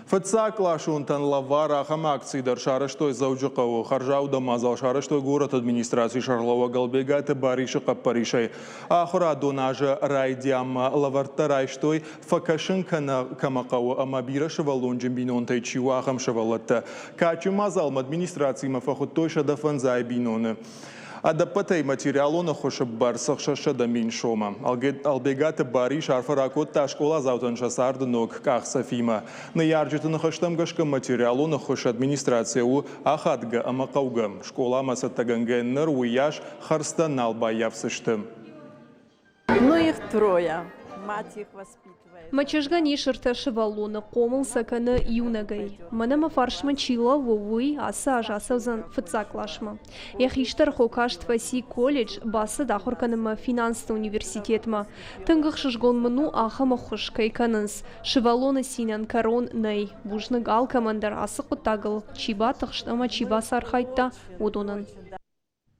Фыцакла шунтан лавара хамакцийдар шарыштой заужықауы харжауда мазал шарыштой город администрации Шарлова Галбегаты бариши қаппаришай. Ахыра донажы райдиам лавартарайштой факашын камақауы амабира шывалун джимбинонтай чиуахам шывалатты. Качы мазал администрации мафахуттой шадафан зай биноны. Адапатай материалуны хошып бар сықшашы да мен шома. Албегаты бари шарфаракот ташкола заутанша сарды ног кақса фима. На ярджетыны хаштамгашка материалуны хош администрация у ахадга амақауга. Школа масаттагангеннер уяш харста налба явсышты. Ну их трое. Мать их воспитывает. Мачежгани шырташы валуны комыл саканы юнагай. Манама фаршма чила вовуй аса ажасавзан фыцаклашма. Яхиштар хокаш тваси колледж басы дахурканыма финансты университетма. Тынгых шыжгон мну ахама хуш кайканынс. Шывалоны синан карон ней. Бужны гал командар асы кутагыл. Чиба тахштама чиба сархайтта удунын.